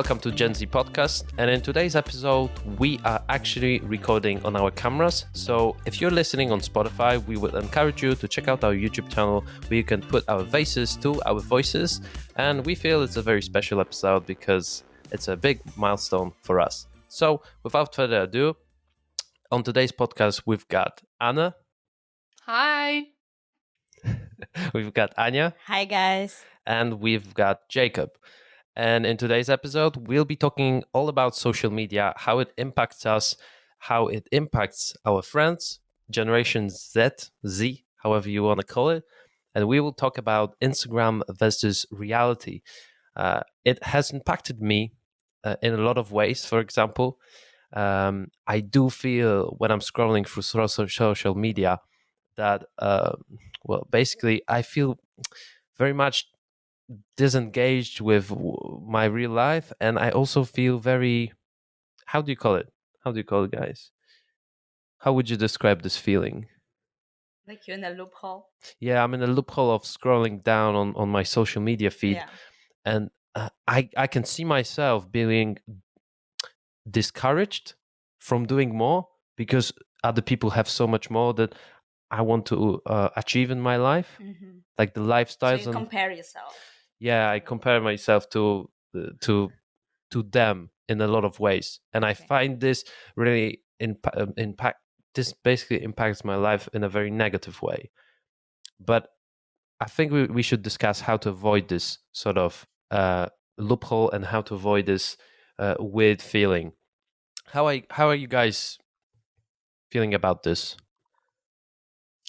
welcome to Gen Z Podcast. And in today's episode, we are actually recording on our cameras. So if you're listening on Spotify, we would encourage you to check out our YouTube channel where you can put our faces to our voices. And we feel it's a very special episode because it's a big milestone for us. So without further ado, on today's podcast, we've got Anna. Hi. We've got Anya. Hi, guys. And we've got Jacob. And in today's episode, we'll be talking all about social media, how it impacts us, how it impacts our friends, Generation Z, however you want to call it. And we will talk about Instagram versus reality. It has impacted me in a lot of ways. For example, I do feel when I'm scrolling through social media that, basically I feel very much disengaged with my real life, and I also feel very, how do you call it, guys? How would you describe this feeling? Like you're in a loophole? Yeah, I'm in a loophole of scrolling down on my social media feed, and I can see myself being discouraged from doing more because other people have so much more that I want to achieve in my life, like the lifestyles. So you compare yourself. Yeah, I compare myself to them in a lot of ways, and I find this really impact. This basically impacts my life in a very negative way. But I think we should discuss how to avoid this sort of loophole and how to avoid this weird feeling. How are you guys feeling about this?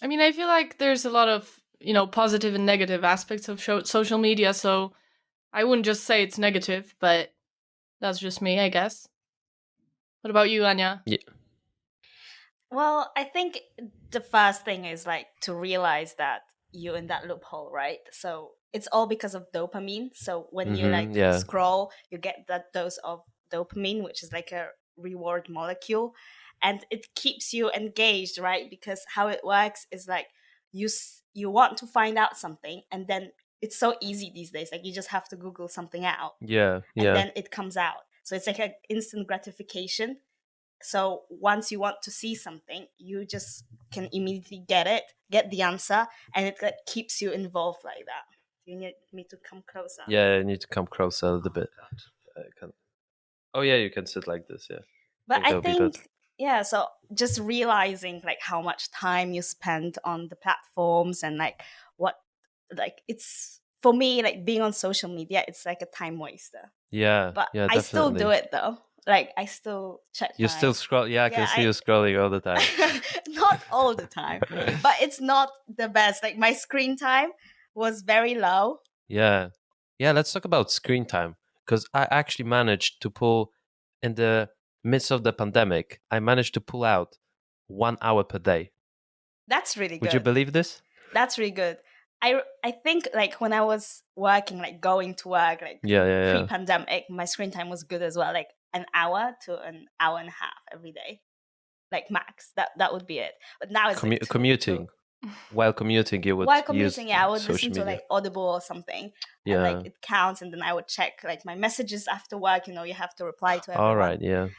I mean, I feel like there's a lot of, positive and negative aspects of social media, so I wouldn't just say it's negative, but that's just me, I guess. What about you, Anya? Yeah. Well, I think the first thing is like to realize that you're in that loophole, right? So it's all because of dopamine. So when you scroll, you get that dose of dopamine, which is like a reward molecule, and it keeps you engaged, right? Because how it works is like you want to find out something, and then it's so easy these days. Like you just have to Google something out, and then it comes out. So it's like an instant gratification. So once you want to see something, you just can immediately get the answer, and it keeps you involved like that. You need me to come closer. Yeah, I need to come closer a little bit. Oh yeah, you can sit like this. Yeah, but I think so just realizing like how much time you spend on the platforms and like what, like it's, for me, like being on social media, it's like a time waster. Yeah, but yeah, I still do it though. Like I still check. You still scroll? Yeah, I can see you scrolling all the time. Not all the time, but it's not the best. Like my screen time was very low. Yeah. Let's talk about screen time, because I actually managed to pull, in the midst of the pandemic, I managed to pull out 1 hour per day. That's really good. Would you believe this? That's really good. I think like when I was working, like going to work, like pre-pandemic, my screen time was good as well. Like an hour to an hour and a half every day, like max. That would be it. But now it's commuting. While commuting, you would I would listen to like Audible or something. Yeah, and, like it counts, and then I would check like my messages after work. You have to reply to everyone. All right, yeah.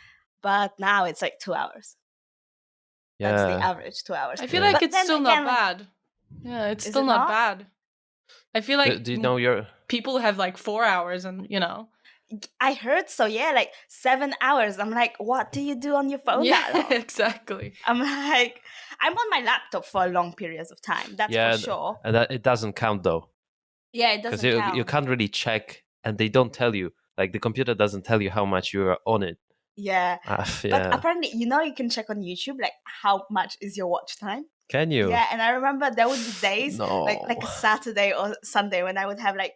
But now it's like 2 hours. Yeah, that's the average, 2 hours. I feel like it's still not bad. Yeah, it's still not bad. I feel like do you know people have like 4 hours, and I heard so. Yeah, like 7 hours. I'm like, what do you do on your phone? Yeah, that long? Exactly. I'm like, I'm on my laptop for long periods of time. That's for sure. And that it doesn't count though. Yeah, it doesn't count. Because you can't really check, and they don't tell you. Like the computer doesn't tell you how much you are on it. Yeah. But apparently, you can check on YouTube like how much is your watch time. Can you? Yeah, and I remember there would be days like a Saturday or Sunday when I would have like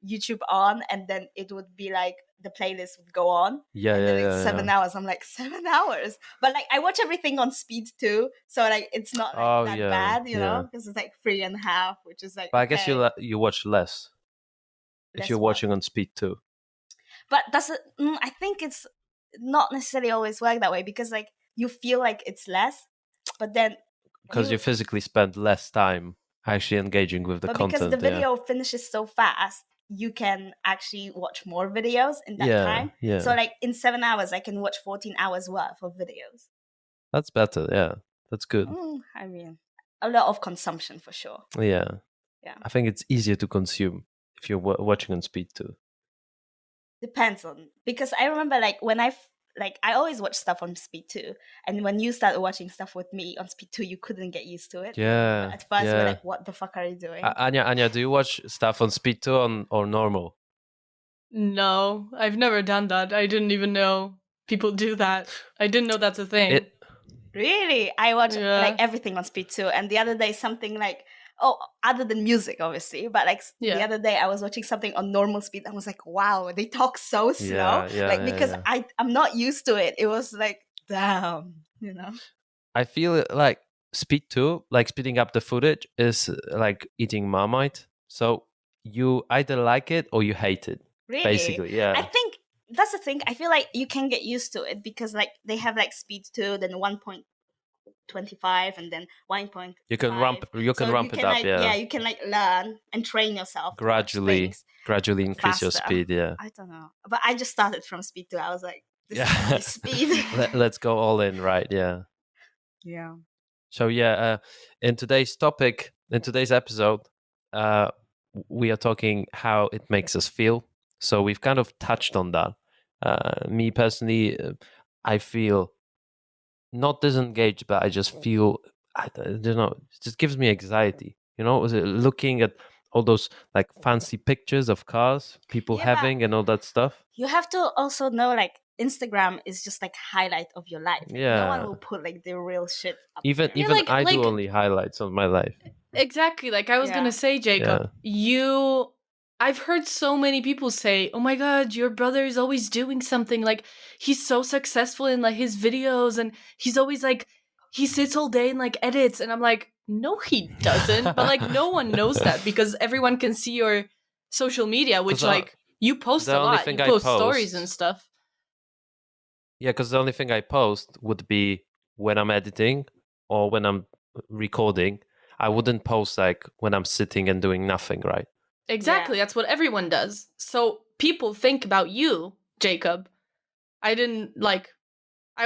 YouTube on, and then it would be like the playlist would go on. Yeah, and yeah, then it's 7 hours. I'm like 7 hours, but like I watch everything on speed too, so like it's not like that bad, you know, because it's like 3.5, which is like. But I guess you watch less if you're watching on speed too. But I think it's not necessarily always work that way, because like you feel like it's less, but then because you physically spend less time actually engaging with the content. Because the video finishes so fast, you can actually watch more videos in that time. Yeah. So like in 7 hours, I can watch 14 hours worth of videos. That's better. Yeah, that's good. I mean, a lot of consumption for sure. Yeah. Yeah. I think it's easier to consume if you're watching on speed too. Depends on, because I remember like when I always watch stuff on speed 2, and when you started watching stuff with me on speed 2, you couldn't get used to it. Yeah. At first, we're like, what the fuck are you doing? Anya, do you watch stuff on speed 2 or normal? No, I've never done that. I didn't even know people do that. I didn't know that's a thing. Really? I watch like everything on speed 2, and the other day something like, other than music, obviously, but like the other day I was watching something on normal speed. I was like, wow, they talk so slow. Because I'm not used to it. It was like, damn, you know. I feel like speed 2, like speeding up the footage, is like eating Marmite. So you either like it or you hate it. Really? Basically, yeah. I think that's the thing. I feel like you can get used to it because like they have like speed 2, then 1.25, and then 1.5. You can ramp it up, like, yeah. You can like learn and train yourself gradually increase your speed, yeah. I don't know, but I just started from speed 2. I was like, this is my speed. Let's go all in, right? Yeah. So in today's episode, we are talking how it makes us feel. So we've kind of touched on that. Me personally, I feel not disengaged, but I just feel, I don't know, it just gives me anxiety. You know, looking at all those like fancy pictures of cars people having and all that stuff. You have to also know, like, Instagram is just like highlight of your life. Like, no one will put like the real shit up even there. I do only highlights of my life. Exactly. Like I was gonna say, Jacob, I've heard so many people say, oh my god, your brother is always doing something, like he's so successful in like his videos, and he's always like, he sits all day and like edits, and I'm like, no he doesn't. But like no one knows that because everyone can see your social media, which like you post a lot, you post stories and stuff. Yeah, because the only thing I post would be when I'm editing or when I'm recording. I wouldn't post like when I'm sitting and doing nothing, right? Exactly, that's what everyone does. So people think about you, Jacob. I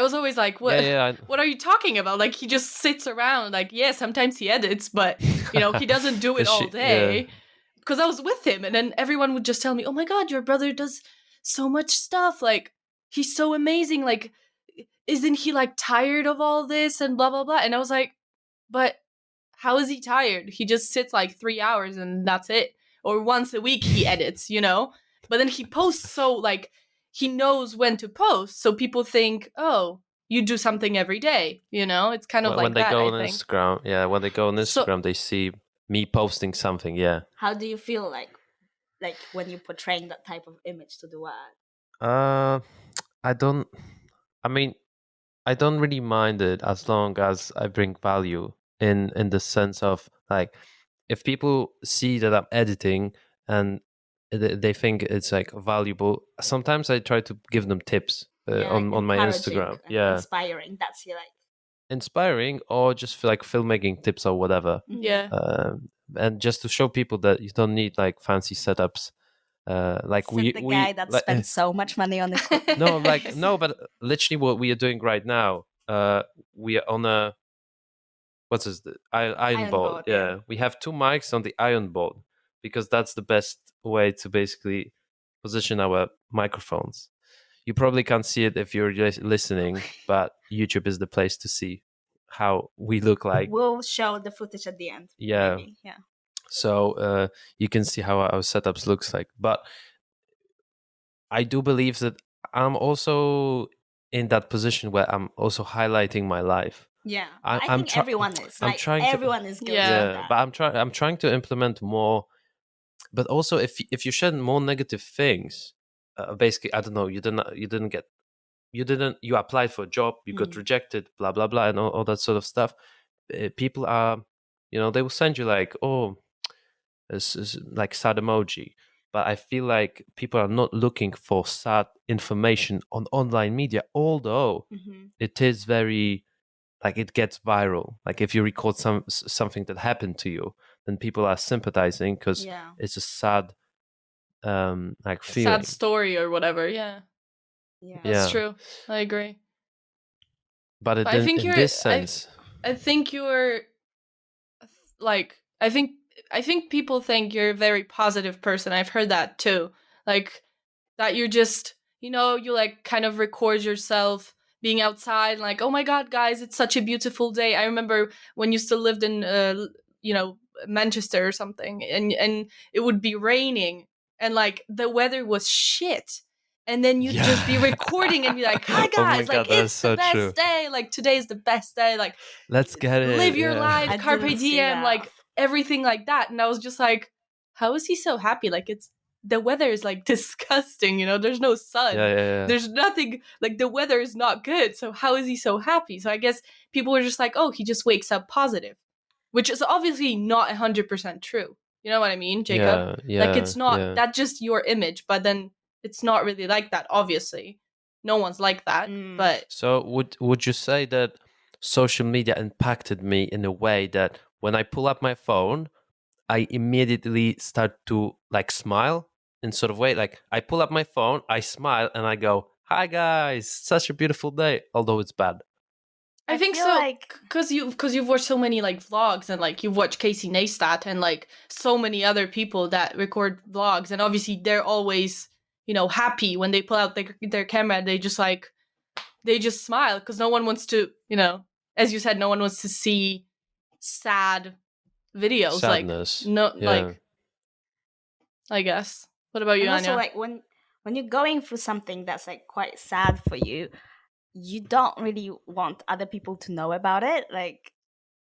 was always like, what what are you talking about? Like, he just sits around. Like, yeah, sometimes he edits, but, you know, he doesn't do it all day. Because I was with him, and then everyone would just tell me, oh my god, your brother does so much stuff. Like, he's so amazing. Like, isn't he, like, tired of all this and blah, blah, blah? And I was like, but how is he tired? He just sits, like, 3 hours and that's it. Or once a week he edits, you know? But then he posts so, like, he knows when to post. So people think, oh, you do something every day, you know? It's kind of when they that, go on I think. Instagram. Yeah, when they go on Instagram, they see me posting something, yeah. How do you feel like when you're portraying that type of image to the world? I don't really mind it as long as I bring value in the sense of, like, if people see that I'm editing and they think it's like valuable, sometimes I try to give them tips on my Instagram. Yeah, inspiring. That's your like inspiring, or just like filmmaking tips or whatever. Yeah, and just to show people that you don't need like fancy setups. Like the guy that spends so much money on it. No, but literally what we are doing right now, we are on a iron board. Yeah, we have 2 mics on the iron board because that's the best way to basically position our microphones. You probably can't see it if you're just listening, but YouTube is the place to see how we look like. We'll show the footage at the end. Yeah. Maybe. Yeah. So you can see how our setups looks like. But I do believe that I'm also in that position where I'm also highlighting my life. Yeah, I think everyone is. Everyone is guilty of that. But I'm trying to implement more. But also, if you share more negative things, basically, I don't know, you applied for a job, you got rejected, blah blah blah, and all that sort of stuff. People are, they will send you like, oh, it's like sad emoji. But I feel like people are not looking for sad information on online media, although it is very, like, it gets viral. Like if you record something that happened to you, then people are sympathizing because it's a sad like feeling. Sad story or whatever. Yeah, that's true. I agree. But I think in this sense, I think you're like I think people think you're a very positive person. I've heard that too. Like that you're just, you like kind of record yourself being outside, like, oh my god, guys, it's such a beautiful day. I remember when you still lived in Manchester or something, and it would be raining and like the weather was shit. And then you'd just be recording and be like, hi guys, like it's the best day. Like today's the best day. Like let's get it. Live your life, carpe diem, like everything like that. And I was just like, how is he so happy? Like the weather is like disgusting, there's no sun. There's nothing, like the weather is not good. So how is he so happy? So I guess people were just like, oh, he just wakes up positive, which is obviously not 100% true. You know what I mean, Jacob? Like it's not, that's just your image, but then it's not really like that, obviously. No one's like that, but... So would you say that social media impacted me in a way that when I pull up my phone, I immediately start to like smile in sort of way? Like I pull up my phone, I smile, and I go, hi guys, such a beautiful day, although it's bad. I think so, like... because you've watched so many like vlogs, and like you've watched Casey Neistat and like so many other people that record vlogs, and obviously they're always, happy when they pull out their camera. They just smile because no one wants to, as you said, no one wants to see sad videos. Sadness. Like I guess. What about you, Anya? Also, like when you're going through something that's like quite sad for you, you don't really want other people to know about it. Like,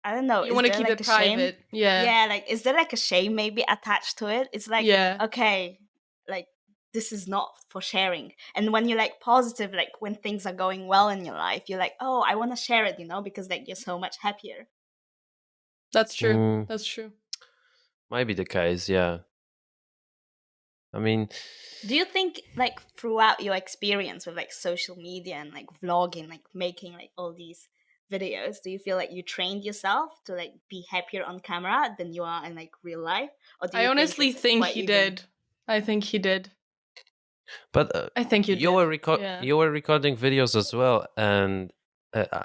I don't know. You want to keep it private. Shame? Yeah. Like, is there like a shame maybe attached to it? It's like, okay, like this is not for sharing. And when you're like positive, like when things are going well in your life, you're like, oh, I want to share it, because like you're so much happier. That's true. That's true. Might be the case, yeah. I mean, do you think like throughout your experience with like social media and like vlogging, like making like all these videos, do you feel like you trained yourself to like be happier on camera than you are in like real life? Or do you I honestly think he did. I think he did. But I think you were recording videos as well, and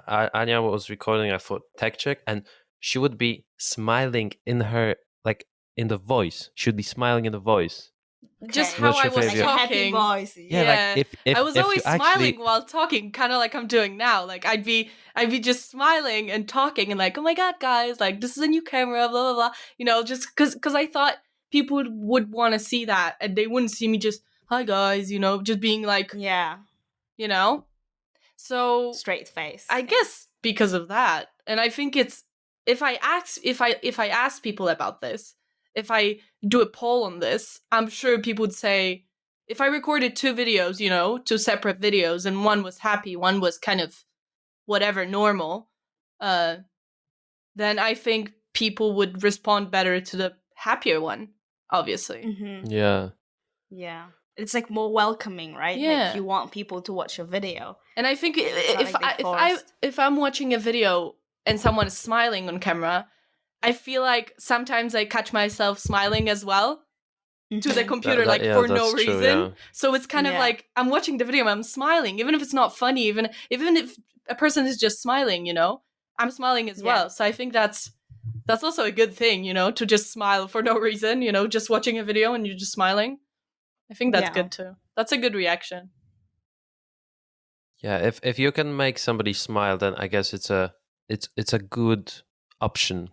Anya was recording for Tech Check, and she would be smiling in her, like in the voice. She would be smiling in the voice. Okay. Just how I was talking. Happy voice. Yeah. Like if I was always smiling while talking, kind of like I'm doing now. Like I'd be just smiling and talking and like, oh my god, guys, like this is a new camera, blah blah blah. Just because I thought people would want to see that, and they wouldn't see me just, hi guys, just being like, So straight face. I guess because of that, and I think it's if I ask people about this. If I do a poll on this, I'm sure people would say, if I recorded two videos, two separate videos, and one was happy, one was kind of whatever, normal, then I think people would respond better to the happier one, obviously. Mm-hmm. Yeah. It's like more welcoming, right? Yeah. Like you want people to watch your video. And I think if I'm watching a video and someone is smiling on camera, I feel like sometimes I catch myself smiling as well to the computer, for no reason. True, yeah. So it's kind of like I'm watching the video and I'm smiling, even if it's not funny, even if a person is just smiling, I'm smiling as well. So I think that's also a good thing, to just smile for no reason, just watching a video and you're just smiling. I think that's good too. That's a good reaction. Yeah, if you can make somebody smile, then I guess it's a good option.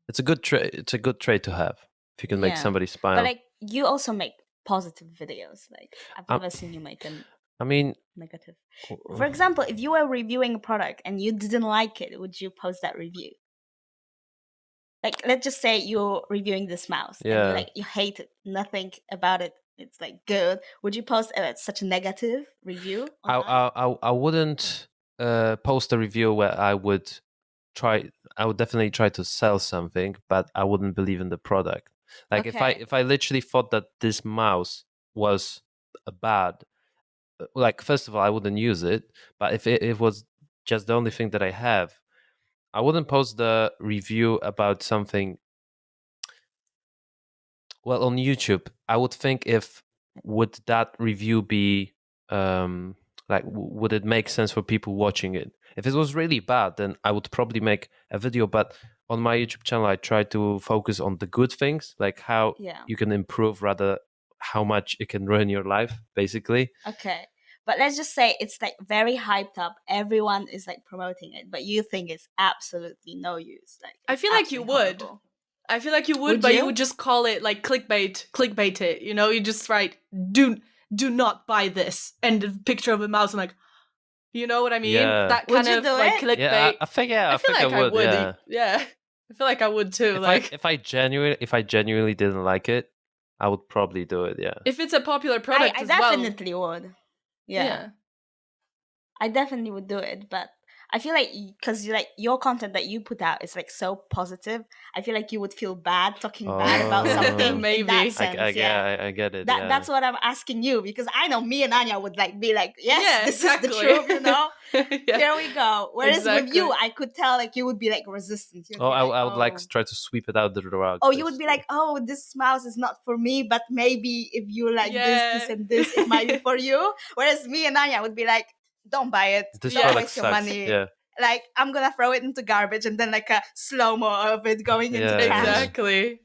It's a good trait to have if you can make somebody smile. But like you also make positive videos. Like I've never seen you make them. I mean, negative. For example, if you were reviewing a product and you didn't like it, would you post that review? Like let's just say you're reviewing this mouse. Yeah. And you hate it, nothing about it. It's like good. Would you post such a negative review? I wouldn't post a review where I would definitely try to sell something, but I wouldn't believe in the product. Like if I literally thought that this mouse was bad, like first of all I wouldn't use it, but if it was just the only thing that I have, I wouldn't post the review about something. Well, on YouTube, I would think would that review be would it make sense for people watching it? If it was really bad, then I would probably make a video. But on my YouTube channel, I try to focus on the good things, like how you can improve rather how much it can ruin your life, basically. Okay. But let's just say it's like very hyped up. Everyone is like promoting it, but you think it's absolutely no use. Like I feel like you would. Horrible. I feel like you would, but you would just call it like clickbait it. You know, you just write do not buy this and a picture of a mouse and like, you know what I mean? Yeah. That kind of like clickbait. Yeah, I think I would. Yeah. I feel like I would too. If I genuinely didn't like it, I would probably do it. Yeah. If it's a popular product, I definitely would. Yeah. I definitely would do it, but I feel like because your content that you put out is like so positive, I feel like you would feel bad talking bad about something. Maybe in that sense, I get it. That's what I'm asking you, because I know me and Anya would like be like, yes, this is the truth, you know. Here we go. Whereas with you, I could tell like you would be like resistant. I would like try to sweep it out the rug. Oh, you would be like, oh, this mouse is not for me, but maybe if you like this and this, it might be for you. Whereas me and Anya would be like, don't buy it. Don't waste your money. Yeah. Like, I'm gonna throw it into garbage and then like a slow-mo of it going into trash. Exactly.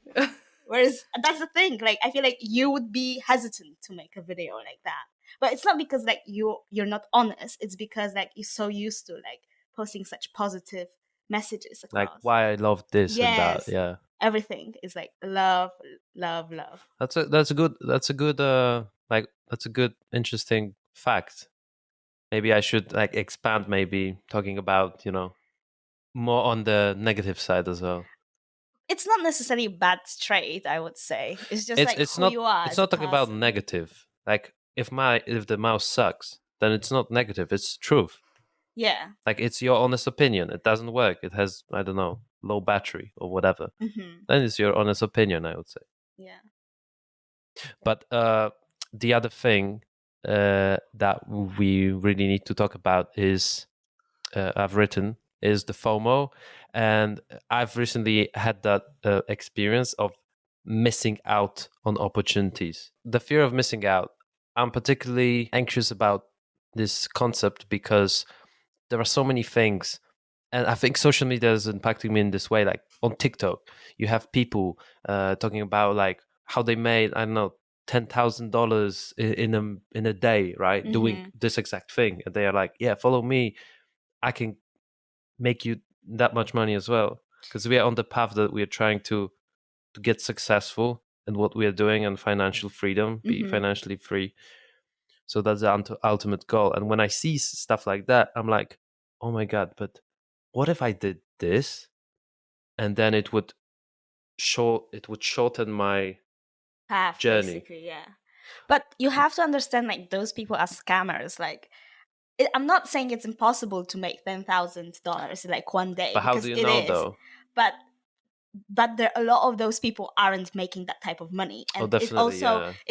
Whereas that's the thing. Like, I feel like you would be hesitant to make a video like that. But it's not because like you're not honest. It's because like you're so used to like posting such positive messages across. Like why I love this and that. Yeah. Everything is like love, love, love. That's a good interesting fact. Maybe I should like expand, maybe talking about, more on the negative side as well. It's not necessarily a bad trait, I would say. It's just who you are. It's not talking about negative. Like if the mouse sucks, then it's not negative. It's truth. Yeah. Like it's your honest opinion. It doesn't work. It has, I don't know, low battery or whatever. Mm-hmm. Then it's your honest opinion, I would say. Yeah. But the other thing that we really need to talk about is I've written is the FOMO, and I've recently had that experience of missing out on opportunities. The fear of missing out. I'm particularly anxious about this concept because there are so many things, and I think social media is impacting me in this way. Like on TikTok, you have people talking about like how they made, I don't know, $10,000 in a day, right? Mm-hmm. Doing this exact thing, and they are like, "Yeah, follow me. I can make you that much money as well." Because we are on the path that we are trying to get successful in what we are doing and financial freedom, be financially free. So that's the ultimate goal. And when I see stuff like that, I'm like, "Oh my god! But what if I did this, and then it would shorten my path, journey." Basically, yeah. But you have to understand, like, those people are scammers. Like, I'm not saying it's impossible to make $10,000 in like one day. But how do you know, though? But there, a lot of those people aren't making that type of money, and it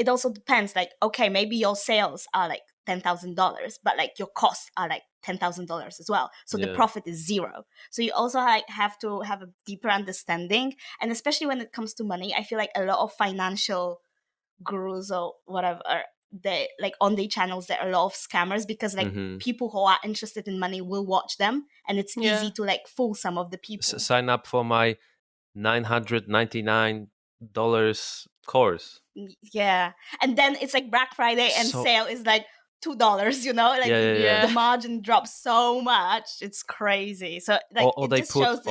also depends. Like, okay, maybe your sales are like $10,000, but like your costs are like $10,000 as well. So the profit is zero. So you also like have to have a deeper understanding, and especially when it comes to money, I feel like a lot of financial gurus or whatever, they like on their channels there are a lot of scammers, because like people who are interested in money will watch them, and it's easy to like fool some of the people. Sign up for my $999 course. Yeah, and then it's like Black Friday and sale is like $2, you know, like the margin drops so much, it's crazy. So like they put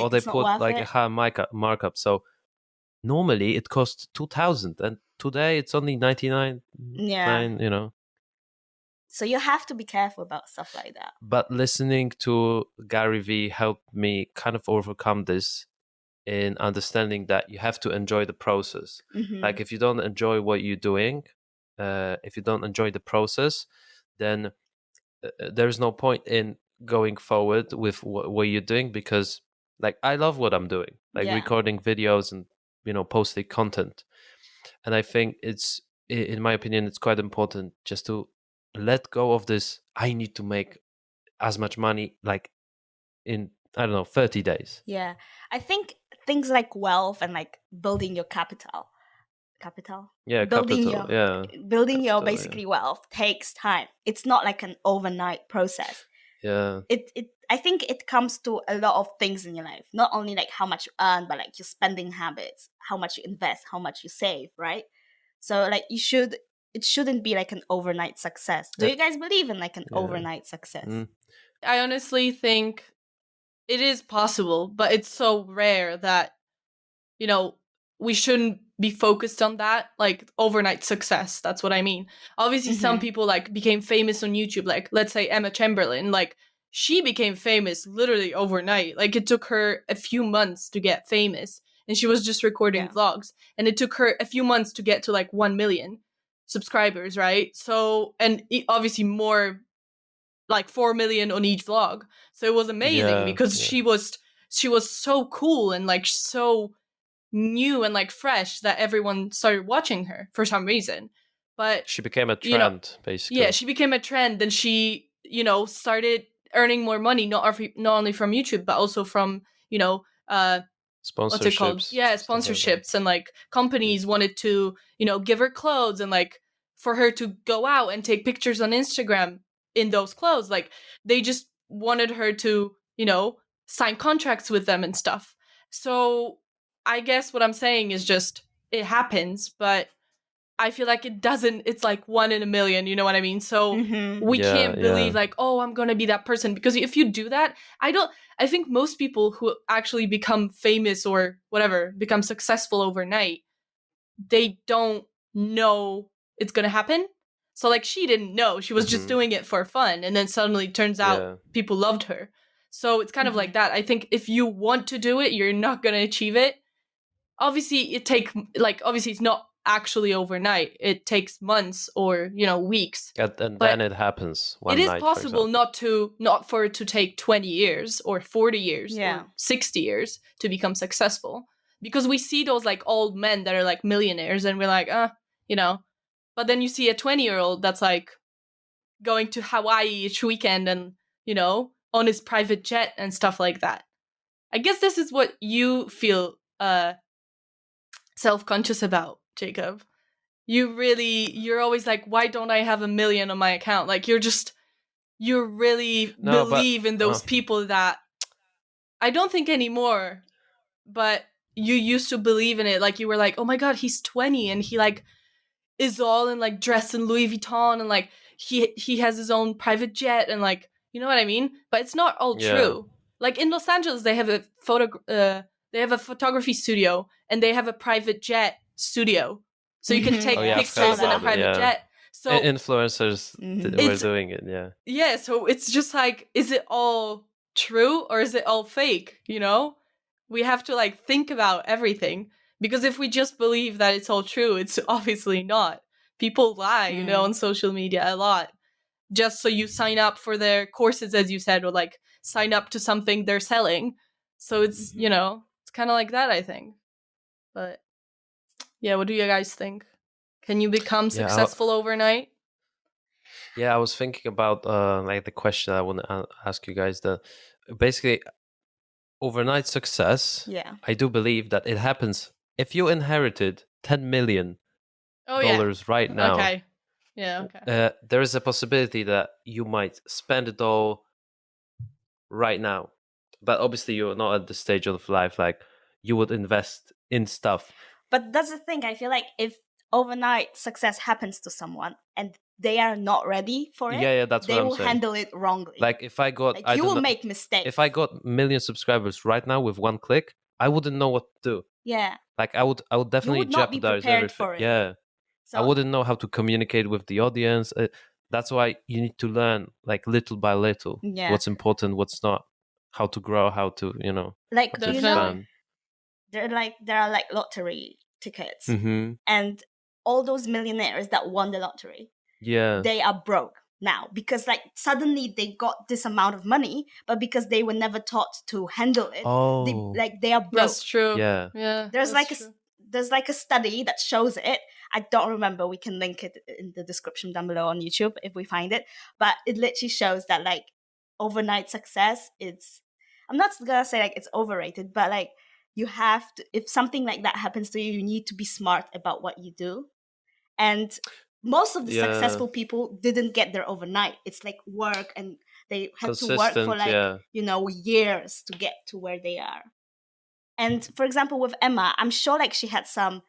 like a high markup. So normally it costs 2,000, and today it's only 99. You know. So you have to be careful about stuff like that. But listening to Gary Vee helped me kind of overcome this, in understanding that you have to enjoy the process. Like if you don't enjoy what you're doing, if you don't enjoy the process, then there's no point in going forward with what you're doing, because like I love what I'm doing, like recording videos and, you know, posting content. And I think it's, in my opinion, it's quite important just to let go of this, I need to make as much money like in, I don't know, 30 days. Yeah. I think things like wealth and like building your capital, capital. Building your basically wealth takes time. It's not like an overnight process. I think it comes to a lot of things in your life, not only like how much you earn, but like your spending habits, how much you invest, how much you save, right? So like it shouldn't be like an overnight success. Do you guys believe in like an overnight success? I honestly think it is possible, but it's so rare that, we shouldn't be focused on that, like overnight success. That's what I mean. Obviously, some people like became famous on YouTube, like let's say Emma Chamberlain, like she became famous literally overnight. Like it took her a few months to get famous, and she was just recording vlogs, and it took her a few months to get to like 1 million subscribers, right? So, and obviously more, like 4 million on each vlog. So it was amazing because she was so cool and like so new and like fresh that everyone started watching her for some reason. But she became a trend, basically. Yeah, she became a trend, and she, started earning more money, not only from YouTube, but also from, sponsorships. What's it called? Yeah, sponsorships, and like companies wanted to, give her clothes, and like for her to go out and take pictures on Instagram in those clothes. Like they just wanted her to, sign contracts with them and stuff. So I guess what I'm saying is just it happens, but I feel like it's like 1 in a million, you know what I mean? So we can't believe like, oh, I'm going to be that person. Because if you do that, I think most people who actually become famous or whatever, become successful overnight, they don't know it's going to happen. So like she didn't know, she was just doing it for fun. And then suddenly turns out people loved her. So it's kind of like that. I think if you want to do it, you're not going to achieve it. Obviously obviously it's not actually overnight. It takes months or, weeks. And then it happens one night. It is possible not for it to take 20 years or 40 years or 60 years to become successful. Because we see those like old men that are like millionaires and we're like, but then you see a 20-year-old that's like going to Hawaii each weekend and, on his private jet and stuff like that. I guess this is what you feel self-conscious about, Jacob. You're always like, why don't I have 1 million on my account? Like you really believe in those people that I don't think anymore, but you used to believe in it. Like you were like, oh my God, he's 20 and he like is all in like dressed in Louis Vuitton and like he has his own private jet and like, you know what I mean? But it's not all true. Like in Los Angeles, they have a photography studio and they have a private jet studio. So you can take pictures in a private jet. So influencers were doing it, Yeah, so it's just like, is it all true or is it all fake, We have to like think about everything. Because if we just believe that it's all true, it's obviously not. People lie, on social media a lot. Just so you sign up for their courses, as you said, or like sign up to something they're selling. So it's, it's kind of like that, I think. But yeah, what do you guys think? Can you become successful overnight? Yeah, I was thinking about like the question I want to ask you guys. Basically, overnight success. Yeah, I do believe that it happens if you inherited $10 million right now. Okay. Yeah. Okay. There is a possibility that you might spend it all right now, but obviously you're not at the stage of life like you would invest in stuff. But that's the thing. I feel like if overnight success happens to someone and they are not ready for it, that's they what I'm will saying. Handle it wrongly. Like if I got, you will make mistakes. If I got 1 million subscribers right now with one click, I wouldn't know what to do. Yeah. Like I would definitely jeopardize everything. For it. Yeah. So I wouldn't know how to communicate with the audience. That's why you need to learn like little by little what's important, what's not, how to grow, how to, like how to expand. There are like lottery tickets, and all those millionaires that won the lottery, they are broke now because like suddenly they got this amount of money, but because they were never taught to handle it, they are broke. That's true. Yeah. There's like a study that shows it. I don't remember. We can link it in the description down below on YouTube if we find it. But it literally shows that like overnight success, I'm not gonna say like it's overrated, but like you have to, if something like that happens to you, you need to be smart about what you do. And most of the successful people didn't get there overnight. It's like work, and they had to work for like, years to get to where they are. And for example, with Emma, I'm sure like she had some,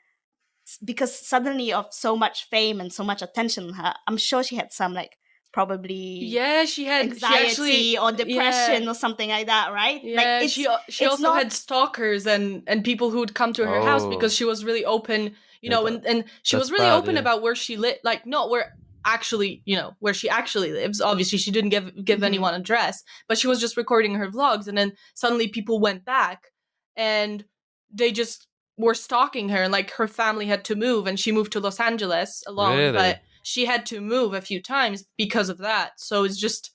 because suddenly of so much fame and so much attention on her, I'm sure she had some like probably she had anxiety or depression or something like that, right? Yeah, like she also had stalkers and people who would come to her house because she was really open, and she was really open about where she lived, like not where actually, where she actually lives. Obviously, she didn't give anyone an address, but she was just recording her vlogs, and then suddenly people went back and they just were stalking her, and like her family had to move, and she moved to Los Angeles alone, but she had to move a few times because of that. So it's just,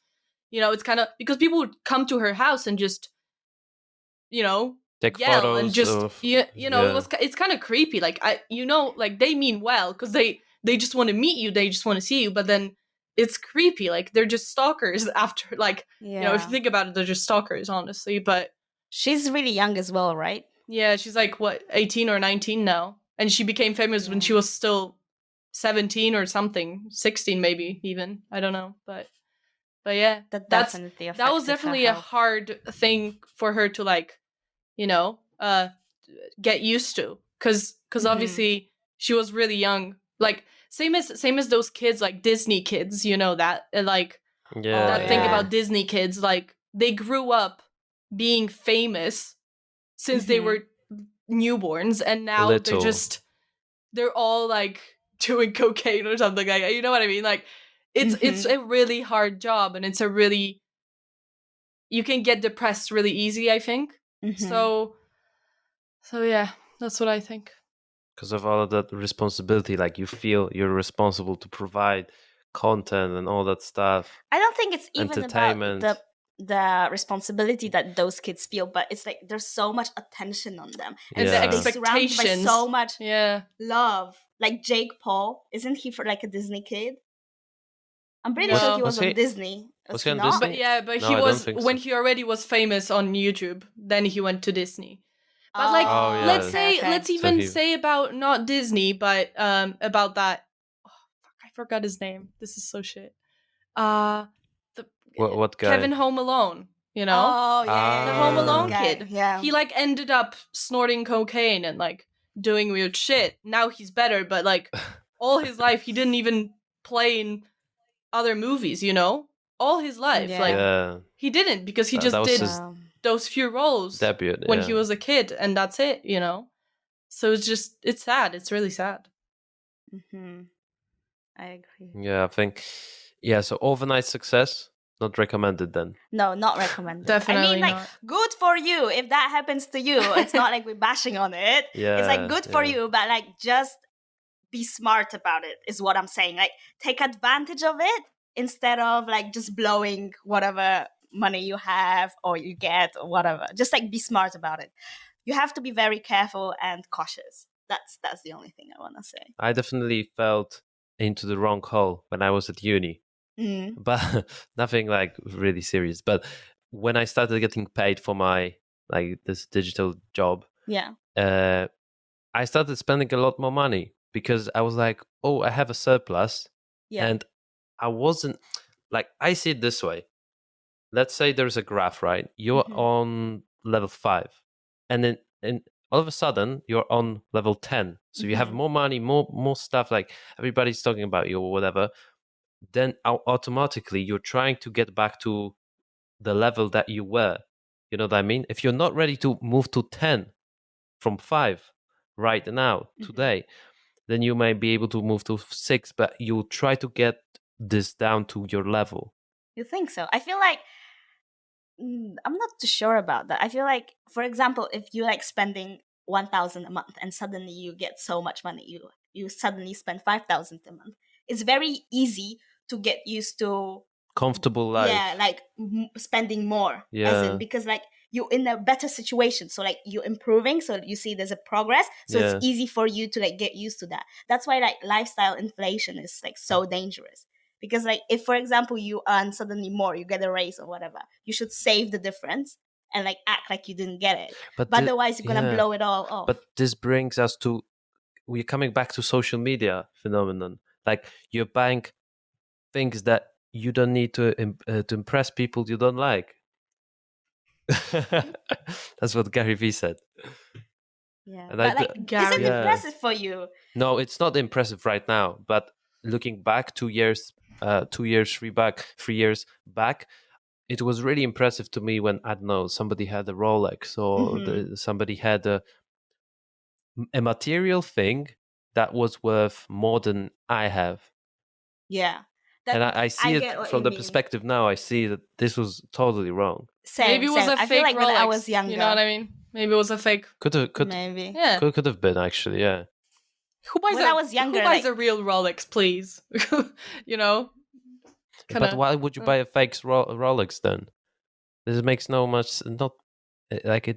it's kind of because people would come to her house and just, take yell photos and just, it's kind of creepy. Like like they mean well because they just want to meet you, they just want to see you, but then it's creepy. Like they're just stalkers after, like, if you think about it, they're just stalkers, honestly. But she's really young as well, right? Yeah, she's like, what, 18 or 19 now, and she became famous when she was still 17 or something, 16 maybe even, I don't know, but yeah, that was definitely a hard thing for her to like, get used to, because obviously she was really young, like same as those kids, like Disney kids, that like that thing about Disney kids, like they grew up being famous since they were newborns, and now they're all like doing cocaine or something like that. You know what I mean? Like it's a really hard job, and it's a really, you can get depressed really easy, I think. So yeah, that's what I think. Because of all of that responsibility, like you feel you're responsible to provide content and all that stuff. I don't think it's even about the responsibility that those kids feel, but it's like there's so much attention on them, and the expectations, by so much love. Like Jake Paul, isn't he for like a Disney kid? I'm pretty sure he was on Disney. Was he on Disney? But he was, when he already was famous on YouTube, then he went to Disney. But like, let's even say about not Disney, but about that. Oh, fuck, I forgot his name. This is so shit. What guy? Kevin Home Alone. The Home Alone kid. Yeah, he like ended up snorting cocaine and like doing weird shit. Now he's better, but like all his life he didn't even play in other movies. All his life, he didn't, because he just did those few roles when he was a kid, and that's it. So it's sad. It's really sad. I agree. Yeah, I think. Yeah, so overnight success, not recommended then. No, not recommended. Definitely. I mean, like, good for you if that happens to you. It's not like we're bashing on it. It's like good for you, but like just be smart about it is what I'm saying. Like take advantage of it instead of like just blowing whatever money you have or you get or whatever. Just like be smart about it. You have to be very careful and cautious. That's the only thing I want to say. I definitely felt into the wrong hole when I was at uni. But nothing like really serious. But when I started getting paid for my like this digital job, I started spending a lot more money because I was like, oh, I have a surplus. And I wasn't like, I see it this way. Let's say there's a graph, right? You're on level 5, and then all of a sudden you're on level 10. So you have more money, more stuff, like everybody's talking about you or whatever. Then automatically you're trying to get back to the level that you were. You know what I mean? If you're not ready to move to 10 from 5 right now, today, then you may be able to move to 6, but you try to get this down to your level. You think so? I feel like I'm not too sure about that. I feel like, for example, if you like spending 1,000 a month and suddenly you get so much money, you suddenly spend 5,000 a month. It's very easy to get used to comfortable life. Yeah, like spending more. Yeah, because like you're in a better situation, so like you're improving, so you see there's a progress, so it's easy for you to like get used to that. That's why like lifestyle inflation is like so dangerous. Because like if, for example, you earn suddenly more, you get a raise or whatever, you should save the difference and like act like you didn't get it. But otherwise, you're gonna blow it all off. But this brings us to, we're coming back to social media phenomenon. Like, you're buying things that you don't need to impress people you don't like. That's what Gary Vee said. Yeah, and but is it impressive for you? No, it's not impressive right now. But looking back 3 years back, it was really impressive to me when, I don't know, somebody had a Rolex or somebody had a material thing that was worth more than I have. Yeah. And I see it from the perspective now. I see that this was totally wrong. Maybe it was a fake Rolex. When I was younger. You know what I mean? Maybe it was a fake. Could maybe. Yeah. Could have been, actually, yeah. When I was younger, who buys a real Rolex, please? You know? But why would you buy a fake Rolex then? This makes it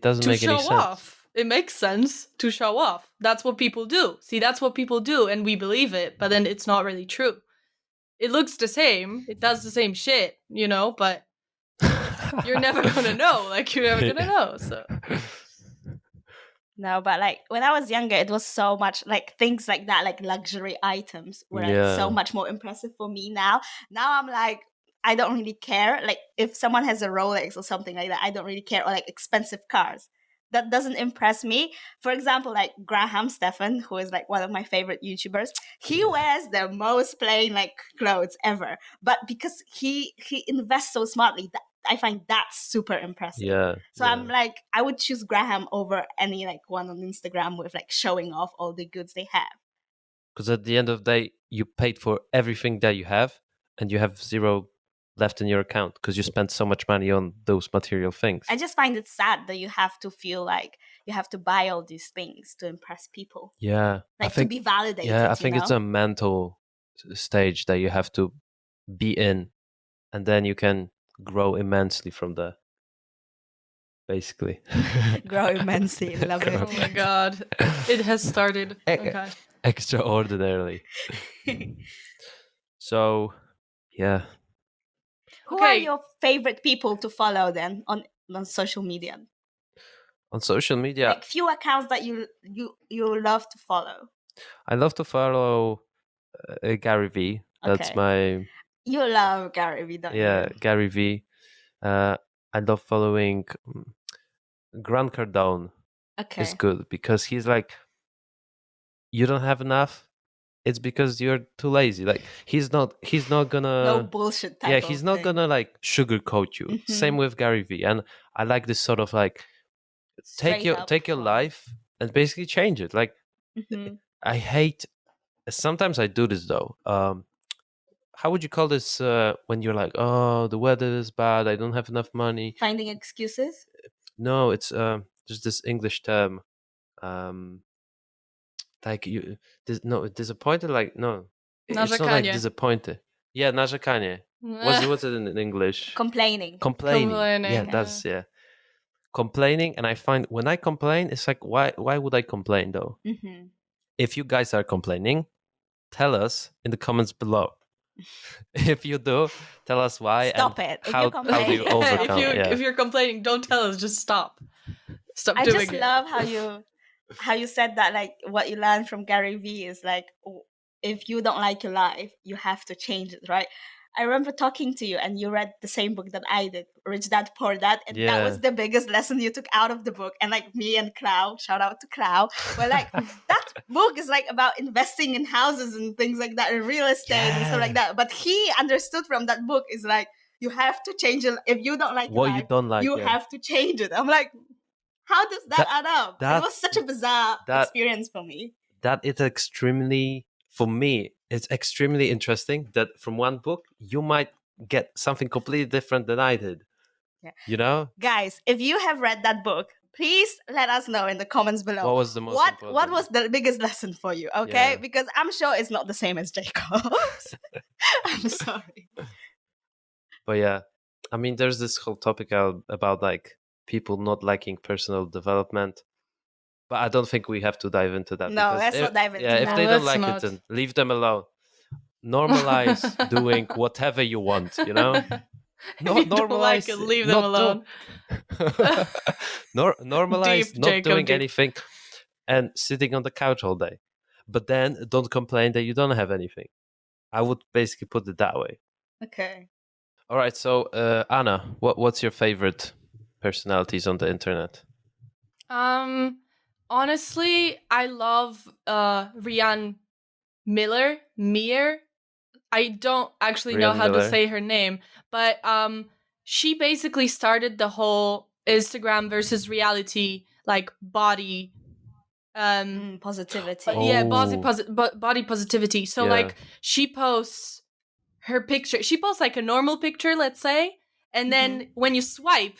doesn't make any sense. To show off. It makes sense to show off. That's what people do. See, that's what people do, and we believe it, but then it's not really true. It looks the same. It does the same shit, you know, but you're never gonna know. Like, you're never gonna know, so... No, but like when I was younger, it was so much like things like that, like luxury items were like so much more impressive for me now. Now I'm like, I don't really care. Like if someone has a Rolex or something like that, I don't really care. Or like expensive cars. That doesn't impress me. For example, like Graham Stephan, who is like one of my favorite YouTubers, he wears the most plain like clothes ever. But because he invests so smartly, I find that super impressive. Yeah. So I'm like, I would choose Graham over any like one on Instagram with like showing off all the goods they have. Because at the end of the day, you paid for everything that you have, and you have zero left in your account because you spent so much money on those material things. I just find it sad that you have to feel like you have to buy all these things to impress people. Yeah. Like to be validated. Yeah, I think it's a mental stage that you have to be in, and then you can grow immensely from there. Basically. Grow immensely. Love it. Oh my god. It has started. Okay. Extraordinarily. So, yeah. Who are your favorite people to follow then on social media? On social media, like few accounts that you love to follow. I love to follow Gary Vee. That's my. You love Gary Vee, don't you? Yeah, Gary Vee. I love following Grant Cardone. Okay, it's good because he's like, you don't have enough. It's because you're too lazy. Like he's not gonna no bullshit type he's not gonna like sugarcoat you. Same with Gary Vee. And I like this sort of like take your life and basically change it. Like I hate, sometimes I do this though. How would you call this when you're like, oh, the weather is bad, I don't have enough money? Finding excuses? No, it's just this English term. Like disappointed. Like no, it's not like disappointed. Yeah, narzekanie. What's it in English? Complaining. Yeah, that's complaining. And I find when I complain, it's like, why would I complain though? If you guys are complaining, tell us in the comments below. If you do, tell us why. Stop it. How do you overcome? If you're complaining, don't tell us. Just stop. Stop doing it. I just love how you said that, like what you learned from Gary Vee is like, if you don't like your life, you have to change it, right? I remember talking to you and you read the same book that I did, Rich Dad Poor Dad, and that was the biggest lesson you took out of the book. And like me and Clau, shout out to Clau, we're like, that book is like about investing in houses and things like that, and real estate and stuff like that. But he understood from that book is like, you have to change it. If you don't like what life, you don't like, you have to change it. I'm like, how does that add up? It was such a bizarre experience for me. That is extremely, for me, it's extremely interesting that from one book, you might get something completely different than I did. Yeah. You know? Guys, if you have read that book, please let us know in the comments below. What was the most important? What was the biggest lesson for you, okay? Yeah. Because I'm sure it's not the same as Jacob's. I'm sorry. But yeah, I mean, there's this whole topic about like people not liking personal development. But I don't think we have to dive into that. No, let's not dive into that. If they don't like it, then leave them alone. Normalize doing whatever you want, you know? No, if you don't like it, leave them alone. Normalize Deep, not Jacob, doing deep. anything and sitting on the couch all day. But then don't complain that you don't have anything. I would basically put it that way. Okay. All right, so Anna, what's your favorite personalities on the internet? Honestly, I love Rianne Mir. I don't actually know how to say her name, but she basically started the whole Instagram versus reality, like body positivity. Body positivity. So like she posts her picture. She posts like a normal picture, let's say, and then when you swipe,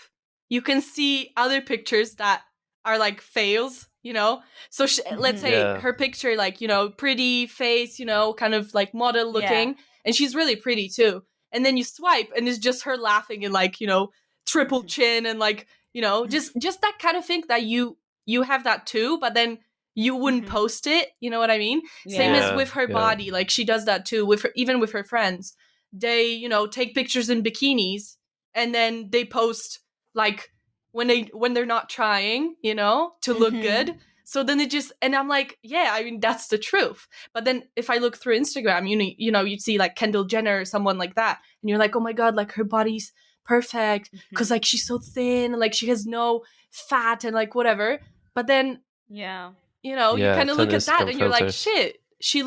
you can see other pictures that are like fails, you know? So let's say her picture, like, you know, pretty face, you know, kind of like model looking, and she's really pretty too. And then you swipe and it's just her laughing and like, you know, triple chin and like, you know, just that kind of thing that you have that too, but then you wouldn't post it, you know what I mean? Same as with her body, like she does that too, with her, even with her friends. They, you know, take pictures in bikinis and then they post like when they're not trying, you know, to look good. So then it just, and I'm like, yeah, I mean, that's the truth. But then if I look through Instagram, you know, you'd see like Kendall Jenner or someone like that, and you're like, oh my God, like her body's perfect because like she's so thin and like she has no fat and like whatever. But then you know, you kind of look at that and you're like, shit, she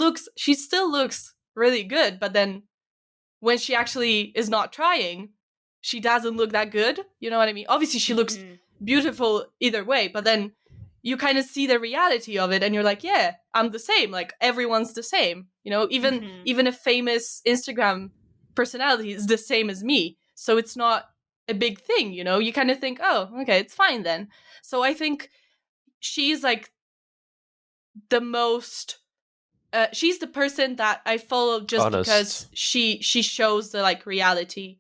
still looks really good, but then when she actually is not trying, she doesn't look that good, you know what I mean? Obviously she looks beautiful either way, but then you kind of see the reality of it and you're like, yeah, I'm the same, like everyone's the same, you know, even a famous Instagram personality is the same as me, so it's not a big thing, you know. You kind of think, oh, okay, it's fine then. So I think she's like the most she's the person that I follow just honest, because she shows the like reality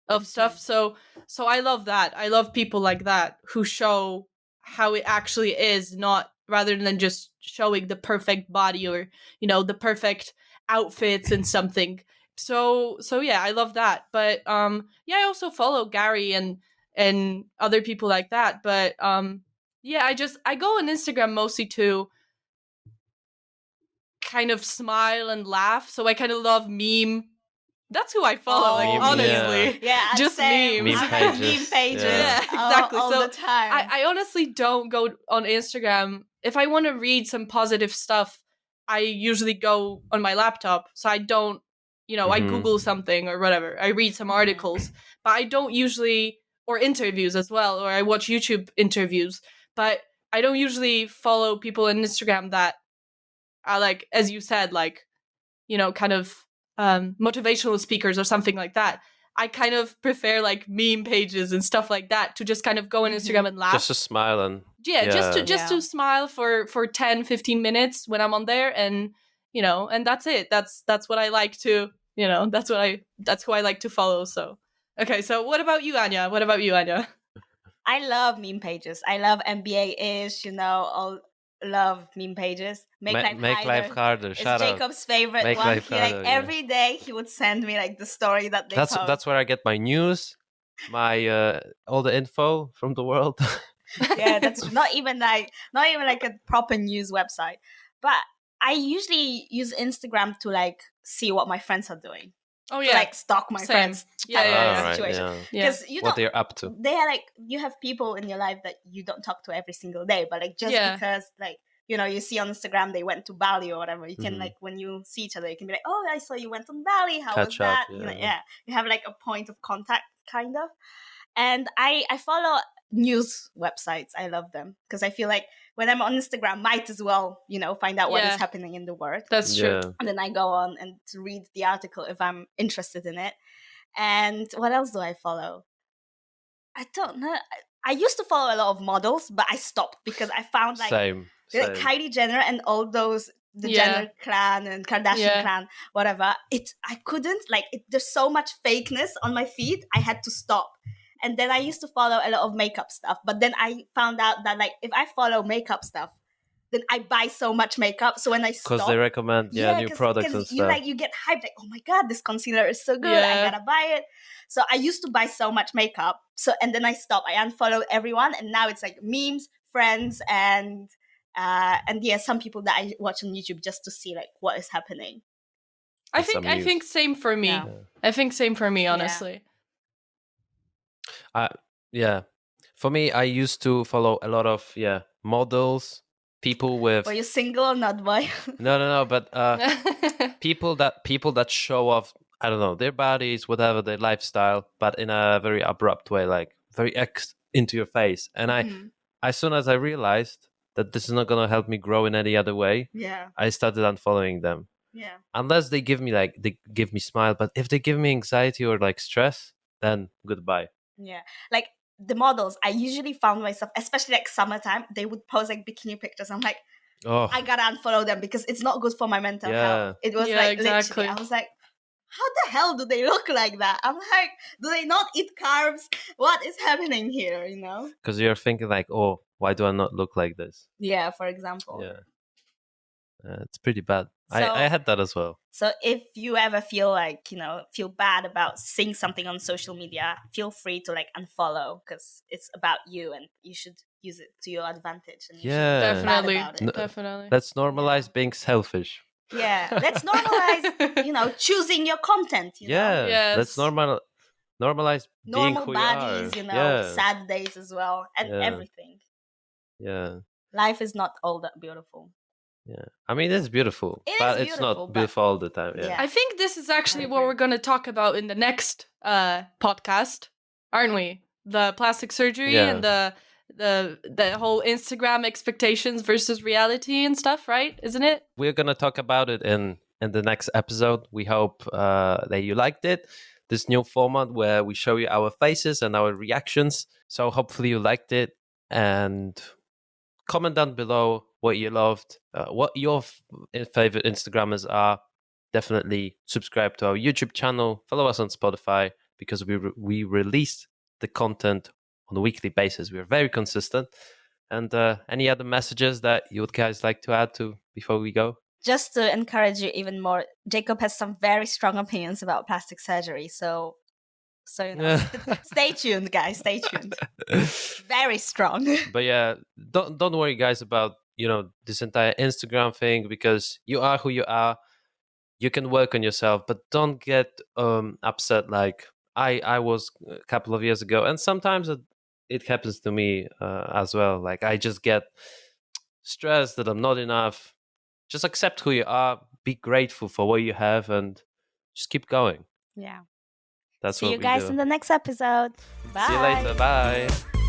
of stuff. So I love that. I love people like that who show how it actually is, not rather than just showing the perfect body or, you know, the perfect outfits and something. So yeah, I love that. But yeah, I also follow Gary and other people like that. But yeah, I go on Instagram mostly to kind of smile and laugh. So I kind of love meme. That's who I follow, like honestly. Yeah, just memes. Meme pages. Yeah, exactly. All so the time. I honestly don't go on Instagram. If I want to read some positive stuff, I usually go on my laptop. So I don't, you know, I Google something or whatever. I read some articles, but I don't usually, or interviews as well, or I watch YouTube interviews, but I don't usually follow people on Instagram that are like, as you said, like, you know, kind of motivational speakers or something like that. I kind of prefer like meme pages and stuff like that to just kind of go on Instagram and laugh. Just to smile and just to smile for 10-15 minutes when I'm on there, and you know, and that's it. That's what I like to, you know, that's who I like to follow. So okay, so what about you, Anya? I love meme pages. I love NBA-ish, you know, love meme pages. Make life harder. It's Jacob's favorite Make one. Life He harder, every day he would send me like the story that they post. That's where I get my news, my all the info from the world. Yeah, that's not even like a proper news website. But I usually use Instagram to like see what my friends are doing. Oh yeah, to, like stalk my friends. Situation. Because you what they're up to. They are like, you have people in your life that you don't talk to every single day, but like just because like, you know, you see on Instagram they went to Bali or whatever, you can like, when you see each other, you can be like, oh, I saw you went on Bali. How was that? You know, you have like a point of contact kind of. And I follow news websites. I love them because I feel like when I'm on Instagram, might as well, you know, find out what is happening in the world. That's true. And then I go on and to read the article if I'm interested in it. And what else do I follow? I don't know. I used to follow a lot of models, but I stopped because I found like like Kylie Jenner and all those, the Jenner clan and Kardashian clan, whatever. I couldn't, like, there's so much fakeness on my feed. I had to stop. And then I used to follow a lot of makeup stuff. But then I found out that, like, if I follow makeup stuff, then I buy so much makeup. So when I stop, because they recommend new products and stuff. You get hyped, like, oh my god, this concealer is so good, I gotta buy it. So I used to buy so much makeup, and then I stopped. I unfollowed everyone, and now it's like memes, friends, and some people that I watch on YouTube just to see like what is happening. I think same for me. Yeah. I think same for me, honestly. For me, I used to follow a lot of models, people with. Were you single or not, boy? No, but people that show off, I don't know, their bodies, whatever, their lifestyle, but in a very abrupt way, like very into your face. And as soon as I realized that this is not gonna help me grow in any other way, I started unfollowing them. Yeah. Unless they give me smile, but if they give me anxiety or like stress, then goodbye. Yeah. Like the models, I usually found myself, especially like summertime, they would post like bikini pictures. I'm like, I gotta unfollow them because it's not good for my mental health. It was literally, I was like, how the hell do they look like that? I'm like, do they not eat carbs? What is happening here, you know? Because you're thinking like, oh, why do I not look like this? Yeah, for example. Yeah. It's pretty bad. So, I had that as well. So if you ever feel like, feel bad about seeing something on social media, feel free to like unfollow, because it's about you and you should use it to your advantage. And definitely. Let's normalize being selfish. Yeah, let's normalize, choosing your content. Let's normalize being who bodies, you are. Sad days as well, and everything. Yeah. Life is not all that beautiful. Yeah, I mean, it's beautiful, but it's not beautiful all the time. Yeah. I think this is actually what we're going to talk about in the next podcast, aren't we? The plastic surgery and the whole Instagram expectations versus reality and stuff, right? Isn't it? We're going to talk about it in the next episode. We hope that you liked it. This new format where we show you our faces and our reactions. So hopefully you liked it, and comment down below what you loved, what your favorite Instagrammers are. Definitely subscribe to our YouTube channel, follow us on Spotify, because we release the content on a weekly basis. We're very consistent. And any other messages that you would guys like to add to before we go? Just to encourage you even more, Jacob has some very strong opinions about plastic surgery. So stay tuned, guys. Stay tuned. Very strong. But yeah, don't worry, guys, about this entire Instagram thing, because you are who you are. You can work on yourself, but don't get upset like I was a couple of years ago, and sometimes it happens to me as well. Like I just get stressed that I'm not enough. Just accept who you are. Be grateful for what you have, and just keep going. Yeah. That's See what you guys in the next episode. Bye. See you later. Bye.